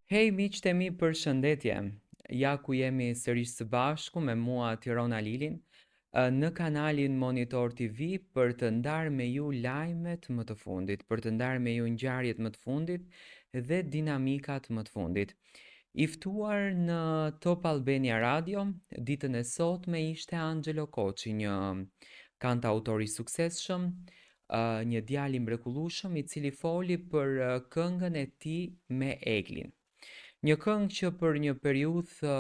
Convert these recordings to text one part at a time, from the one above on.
Hej miqtë e mi, përshëndetje. Ja ku jemi sërish së bashku me mua Tirona Lilin në kanalin Monitor TV për të ndarë me ju lajmet më të fundit, për të ndarë me ju ngjarjet më të fundit dhe dinamikat më të fundit. I ftuar në Top Albania Radio, ditën e sotme ishte Angelo Koçi, një kantautor i suksesshëm, një djalë i mrekullueshëm i cili foli për këngën e tij me Eglin. Një këngë që për një periudhë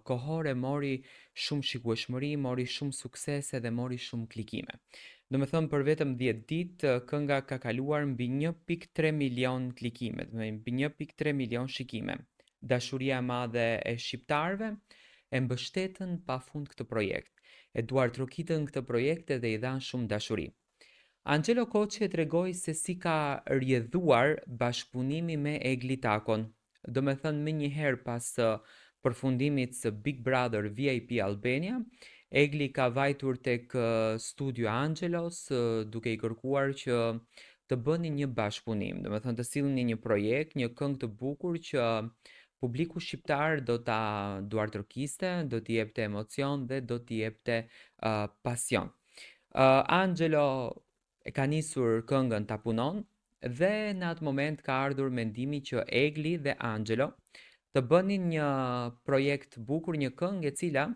kohore mori shumë shikueshmëri, mori shumë suksese dhe mori shumë klikime. Do me thëmë për vetëm 10 ditë, kënga ka kaluar mbi 1.3 milion klikime, mbi 1.3 milion shikime. Dashuria e madhe e shqiptarëve e mbështetën pafund këtë projekt. E duar trokitën këtë projekt dhe i dhanë shumë dashuri. Angelo Koçi e tregoi se si ka rjedhuar bashkëpunimi me Egli Takon. Do me thënë më njëherë pas përfundimit së Big Brother VIP Albania, Egli ka vajtur tek studio Angelos duke i kërkuar që të bëni një bashkëpunim, do me thënë të sillni një projekt, një këngë të bukur që publiku shqiptar do ta duartërkiste, do t'i jepte emocion dhe do t'i jepte pasion. Angelo e ka nisur këngën ta punon dhe në atë moment ka ardhur mendimi që Egli dhe Angelo të bënin një projekt bukur, një këngë e cila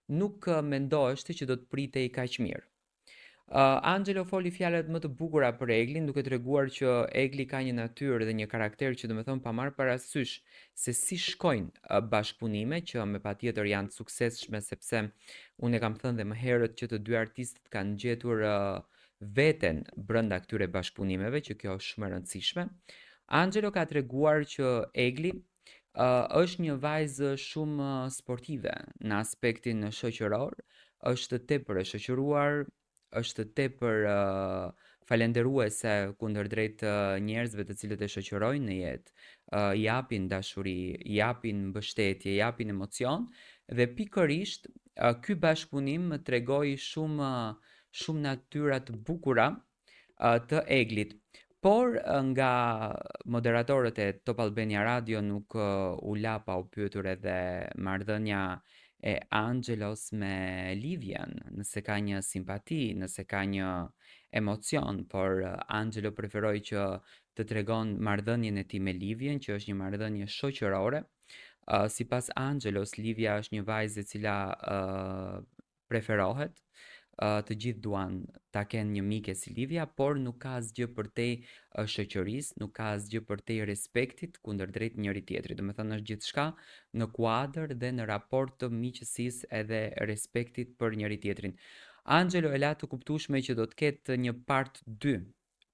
nuk mendoheshte që do të pritej kaq mirë. Angelo foli fjalët më të bukura për Eglin, duke treguar që Egli ka një natyrë dhe një karakter që do me thonë pa marrë parasysh se si shkojnë bashkëpunime që me patjetër janë të suksesshme, sepse unë e kam thënë dhe më herët që të dy artistët kanë gjetur veten brenda këtyre bashkëpunimeve, që kjo është shumë e rëndësishme. Angelo ka treguar që Egli është një vajzë shumë sportive në aspektin shoqëror, është tepër e shoqëruar, është tepër falenderuese kundërdrejt njerëzve të cilët e shoqërojnë në jetë, i japin dashuri, i japin mbështetje, i japin emocion dhe pikërisht ky bashkëpunim më tregoi shumë natyra të bukura të Eglit. Por nga moderatorët e Top Albania Radio nuk u la pa u pyetur edhe marrëdhënia e Angelos me Livian, nëse ka një simpati, nëse ka një emocion, por Angelo preferoi që të tregon marrëdhënien e tij me Livian, që është një marrëdhënie shoqërore. Sipas Angelos, Livia është një vajzë e cila preferohet, të gjithë duan ta kenë një mike si Livia, por nuk ka asgjë përtej shoqërisë, nuk ka asgjë përtej respektit kundërdrejt njëri tjetrit. Do të thënë është gjithçka në kuadër dhe në raport të miqësisë edhe respektit për njëri tjetrin. Angelo e la të kuptueshme që do të ketë një part 2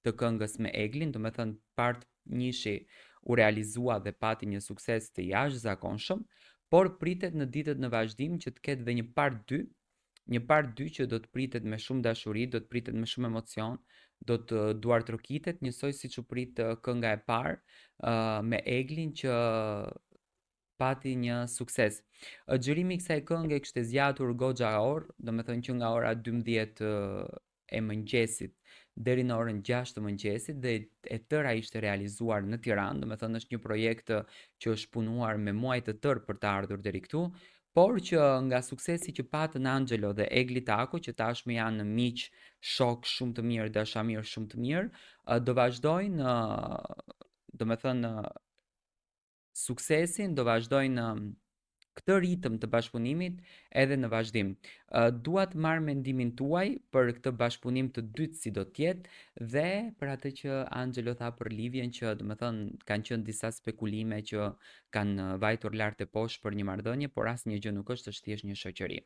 të këngës me Eglin, do të thënë part 1 u realizua dhe pati një sukses të jashtëzakonshëm, por pritet në ditët në vazhdim që të ketë dhe një part 2 që do të pritet me shumë dashuri, do të pritet me shumë emocion, do të duartrokitet njësoj siç u prit kënga e parë me Eglin që pati një sukses. Xhirimi i kësaj kënge kishte zgjatur goxha orë, domethënë që nga ora 12 e mëngjesit deri në orën 6 të mëngjesit dhe e tëra ishte realizuar në Tiranë, domethënë është një projekt që është punuar me muaj të tërë për të ardhur deri këtu, por që nga suksesi që patën Angelo dhe Egli Tako, që tashmë janë miq, shok shumë të mirë, dashamirë shumë të mirë, do vazhdojnë, do me thënë, suksesin, do vazhdojnë këtë ritëm të bashkëpunimit edhe në vazhdim. Dua të marr mendimin tuaj për këtë bashkëpunim të dytë si do të jetë dhe për atë që Angelo tha për Livien, që do të thënë kanë qenë disa spekulime që kanë vajtur lart e poshtë për një marrëdhënie, por asnjë gjë nuk është, është thjesht një shoqëri.